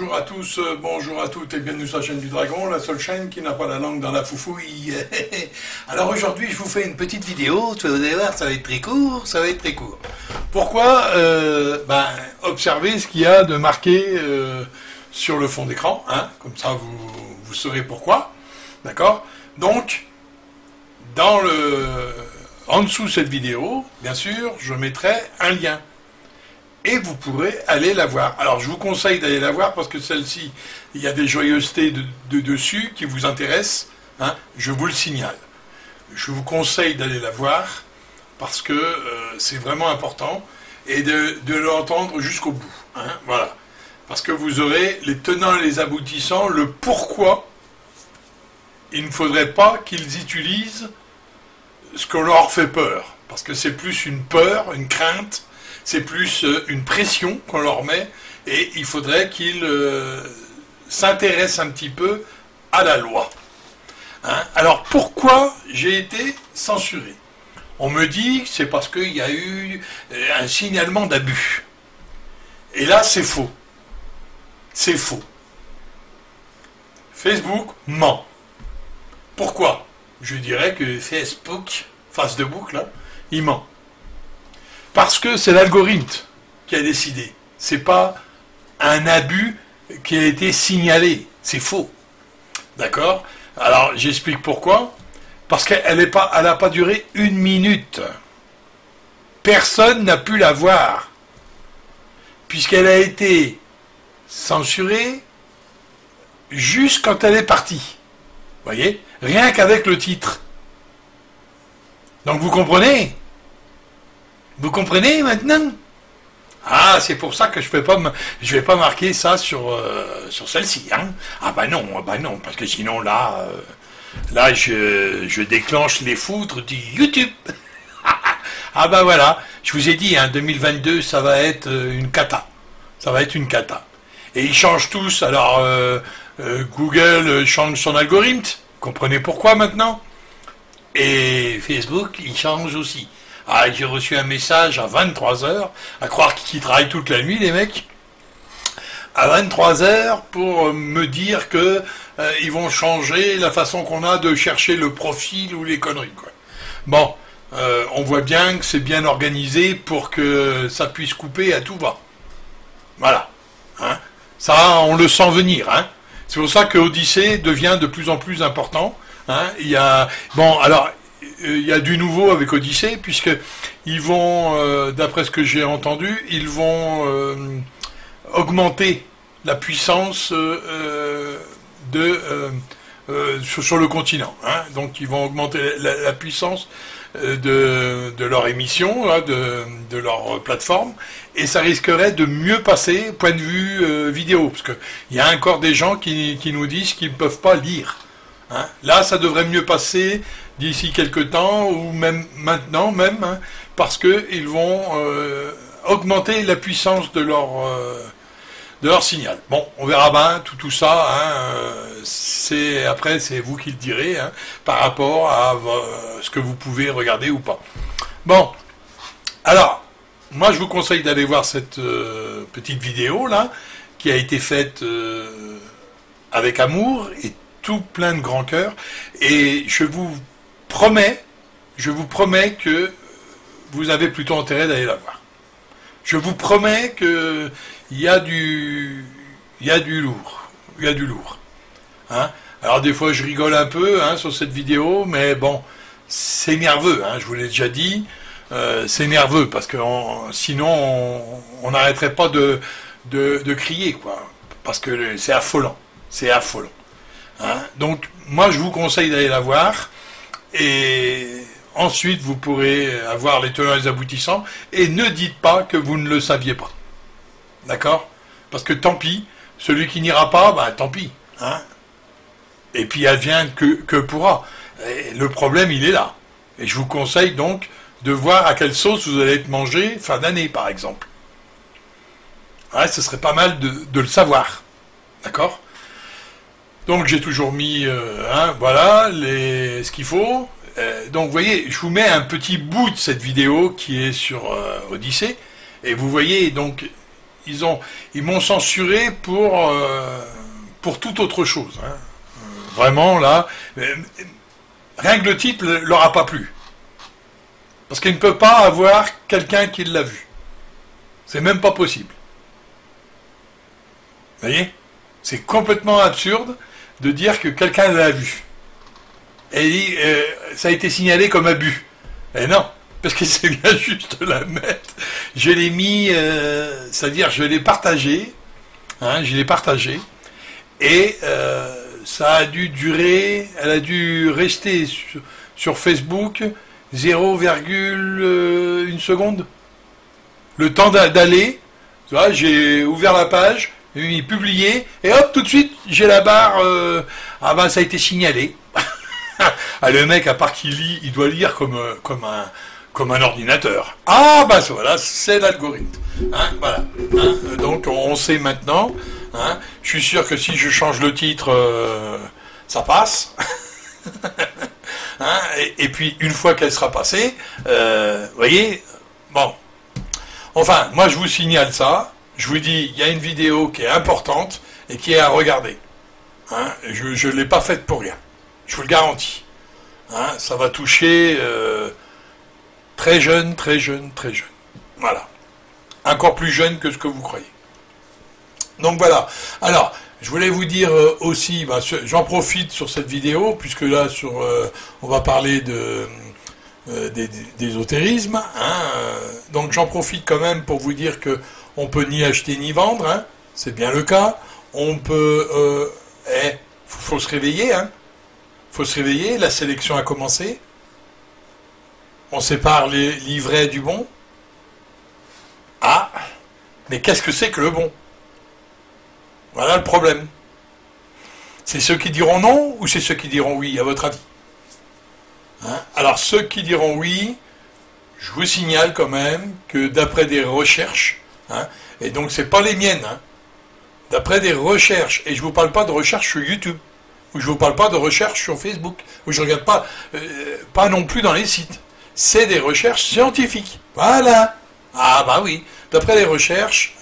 Bonjour à tous, bonjour à toutes et bienvenue sur la chaîne du Dragon, la seule chaîne qui n'a pas la langue dans la foufouille. Alors aujourd'hui je vous fais une petite vidéo, vous allez voir ça va être très court, ça va être très court. Pourquoi observez ce qu'il y a de marqué sur le fond d'écran, hein, comme ça vous saurez pourquoi, d'accord. Donc, en dessous de cette vidéo, bien sûr, je mettrai un lien. Et vous pourrez aller la voir. Alors, je vous conseille d'aller la voir parce que celle-ci, il y a des joyeusetés dessus qui vous intéressent. Hein, je vous le signale. Je vous conseille d'aller la voir parce que c'est vraiment important et de l'entendre jusqu'au bout. Hein, voilà. Parce que vous aurez les tenants et les aboutissants, le pourquoi il ne faudrait pas qu'ils utilisent ce qu'on leur fait peur. Parce que c'est plus une peur, une crainte, c'est plus une pression qu'on leur met, et il faudrait qu'ils s'intéressent un petit peu à la loi. Hein? Alors pourquoi j'ai été censuré? On me dit que c'est parce qu'il y a eu un signalement d'abus. Et là c'est faux. C'est faux. Facebook ment. Pourquoi? Je dirais que Facebook, face de boucle, là, il ment. Parce que c'est l'algorithme qui a décidé. C'est pas un abus qui a été signalé. C'est faux. D'accord? Alors, j'explique pourquoi. Parce qu'elle n'a pas duré une minute. Personne n'a pu la voir. Puisqu'elle a été censurée juste quand elle est partie. Vous voyez? Rien qu'avec le titre. Donc vous comprenez? Vous comprenez maintenant? Ah, c'est pour ça que je vais pas marquer ça sur celle-ci, hein. Ah bah non, parce que sinon là, je déclenche les foudres du YouTube. Ah bah voilà, je vous ai dit, hein, 2022, ça va être une cata. Ça va être une cata. Et ils changent tous. Alors, Google change son algorithme. Vous comprenez pourquoi maintenant? Et Facebook, il change aussi. Ah, j'ai reçu un message à 23h, à croire qu'ils travaillent toute la nuit, les mecs, à 23h pour me dire que ils vont changer la façon qu'on a de chercher le profil ou les conneries, quoi. Bon, on voit bien que c'est bien organisé pour que ça puisse couper à tout va. Voilà. Hein, ça, on le sent venir. Hein. C'est pour ça que Odyssée devient de plus en plus important. Hein. Il y a du nouveau avec Odyssée, puisque ils vont, d'après ce que j'ai entendu, ils vont augmenter la puissance sur le continent. Hein. Donc ils vont augmenter la puissance de leur émission, là, de leur plateforme, et ça risquerait de mieux passer point de vue vidéo, parce qu'il y a encore des gens qui nous disent qu'ils ne peuvent pas lire. Hein. Là, ça devrait mieux passer d'ici quelques temps, ou même maintenant, hein, parce qu'ils vont augmenter la puissance de leur signal. Bon, on verra bien tout ça. Hein, après, c'est vous qui le direz, hein, par rapport à ce que vous pouvez regarder ou pas. Bon, alors, moi, je vous conseille d'aller voir cette petite vidéo là, qui a été faite avec amour et tout plein de grand cœur, et je vous promets que vous avez plutôt intérêt d'aller la voir. Je vous promets que il y a du lourd. Hein. Alors des fois je rigole un peu, hein, sur cette vidéo, mais bon, c'est nerveux, hein, je vous l'ai déjà dit, c'est nerveux parce que sinon on n'arrêterait pas de crier, quoi, parce que c'est affolant, Hein. Donc moi je vous conseille d'aller la voir, et ensuite vous pourrez avoir les tenants et les aboutissants, et ne dites pas que vous ne le saviez pas. D'accord? Parce que tant pis, celui qui n'ira pas, bah tant pis. Hein? Et puis advienne que pourra. Et le problème, il est là. Et je vous conseille donc de voir à quelle sauce vous allez être mangé fin d'année, par exemple. Ouais, ce serait pas mal de le savoir. D'accord? Donc j'ai toujours mis, voilà, ce qu'il faut. Donc vous voyez, je vous mets un petit bout de cette vidéo qui est sur Odyssée. Et vous voyez, donc, ils m'ont censuré pour toute autre chose. Hein. Vraiment, là, rien que le titre leur a pas plu. Parce qu'ils ne peuvent pas avoir quelqu'un qui l'a vu. C'est même pas possible. Vous voyez? C'est complètement absurde de dire que quelqu'un l'a vu. Et ça a été signalé comme abus. Et non, parce que c'est bien juste la mettre. Je l'ai mis, c'est-à-dire je l'ai partagé, hein, je l'ai partagé, et ça a dû durer, elle a dû rester sur Facebook 0,1 seconde. Le temps d'aller, j'ai ouvert la page, j'ai mis publier, et hop, tout de suite, j'ai la barre, ah ben ça a été signalé. Ah, le mec, à part qu'il lit, il doit lire comme un ordinateur. Ah, bah voilà, c'est l'algorithme. Hein, voilà. Hein, donc, on sait maintenant. Hein, je suis sûr que si je change le titre, ça passe. Hein, et puis, une fois qu'elle sera passée, vous voyez, bon. Enfin, moi, je vous signale ça. Je vous dis, il y a une vidéo qui est importante et qui est à regarder. Hein, je ne l'ai pas faite pour rien. Je vous le garantis. Hein, ça va toucher très jeune, très jeune, très jeune. Voilà. Encore plus jeune que ce que vous croyez. Donc voilà. Alors, je voulais vous dire aussi, bah, j'en profite sur cette vidéo, puisque là, on va parler d'ésotérisme. Hein, donc j'en profite quand même pour vous dire que on peut ni acheter ni vendre. Hein, c'est bien le cas. On peut... faut se réveiller, hein. Faut se réveiller, la sélection a commencé. On sépare les livrets du bon. Ah, mais qu'est-ce que c'est que le bon? Voilà le problème. C'est ceux qui diront non ou c'est ceux qui diront oui, à votre avis? Hein? Alors ceux qui diront oui, je vous signale quand même que d'après des recherches, hein, et donc c'est pas les miennes, hein, d'après des recherches, et je vous parle pas de recherche sur YouTube, ou je vous parle pas de recherche sur Facebook, ou je regarde pas non plus dans les sites. C'est des recherches scientifiques. Voilà. Ah bah oui. D'après les recherches,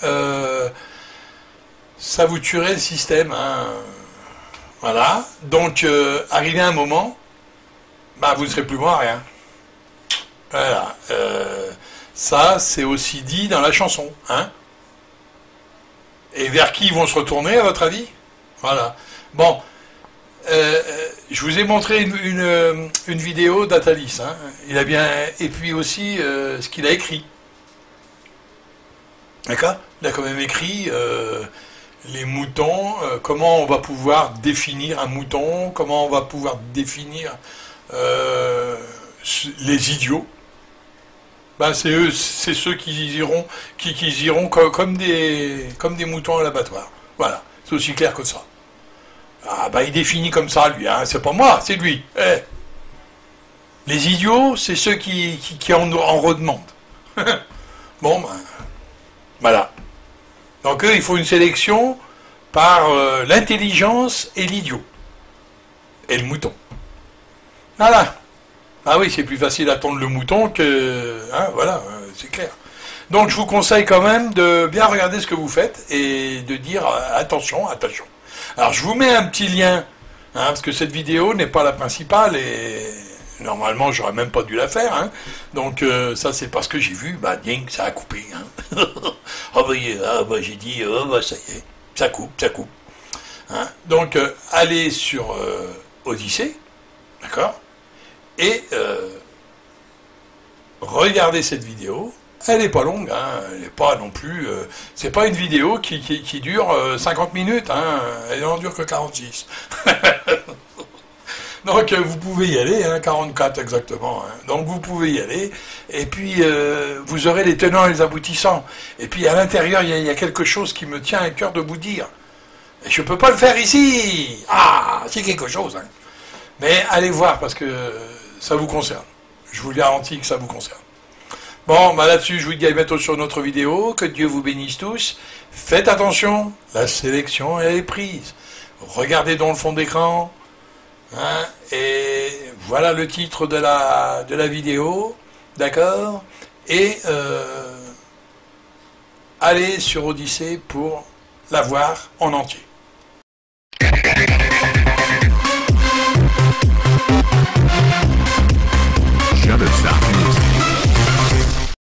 ça vous tuerait le système. Hein. Voilà. Donc, arrivé à un moment, bah vous ne serez plus bon à rien. Voilà. Ça, c'est aussi dit dans la chanson. Hein. Et vers qui ils vont se retourner, à votre avis? Voilà. Bon. Je vous ai montré une vidéo d'Atalis. Hein. Il a bien, et puis aussi ce qu'il a écrit. D'accord? Il a quand même écrit les moutons, comment on va pouvoir définir un mouton, comment on va pouvoir définir les idiots. Ben, c'est ceux qui iront comme des moutons à l'abattoir. Voilà, c'est aussi clair que ça. Ah bah il définit comme ça lui, hein. C'est pas moi, c'est lui. Eh. Les idiots, c'est ceux qui en redemandent. Bon, ben, voilà. Donc eux, il faut une sélection par l'intelligence et l'idiot. Et le mouton. Voilà. Ah oui, c'est plus facile à tondre le mouton que... Hein, voilà, c'est clair. Donc je vous conseille quand même de bien regarder ce que vous faites et de dire attention, attention. Alors je vous mets un petit lien, hein, parce que cette vidéo n'est pas la principale et normalement j'aurais même pas dû la faire. Hein. Donc ça c'est parce que j'ai vu, bah ding, ça a coupé. Hein. J'ai dit, ça y est, ça coupe. Hein. Donc allez sur Odyssée, d'accord, et regardez cette vidéo. Elle n'est pas longue, hein, elle n'est pas non plus... c'est pas une vidéo qui dure 50 minutes, hein, elle n'en dure que 46. Donc vous pouvez y aller, hein, 44 exactement. Hein. Donc vous pouvez y aller, et puis vous aurez les tenants et les aboutissants. Et puis à l'intérieur, il y a quelque chose qui me tient à cœur de vous dire. Et je ne peux pas le faire ici. Ah, c'est quelque chose. Hein. Mais allez voir, parce que ça vous concerne. Je vous garantis que ça vous concerne. Bon, bah là-dessus, je vous dis à bientôt sur notre vidéo. Que Dieu vous bénisse tous. Faites attention, la sélection elle est prise. Regardez dans le fond d'écran. Hein, et voilà le titre de la vidéo. D'accord? Et allez sur Odyssée pour la voir en entier.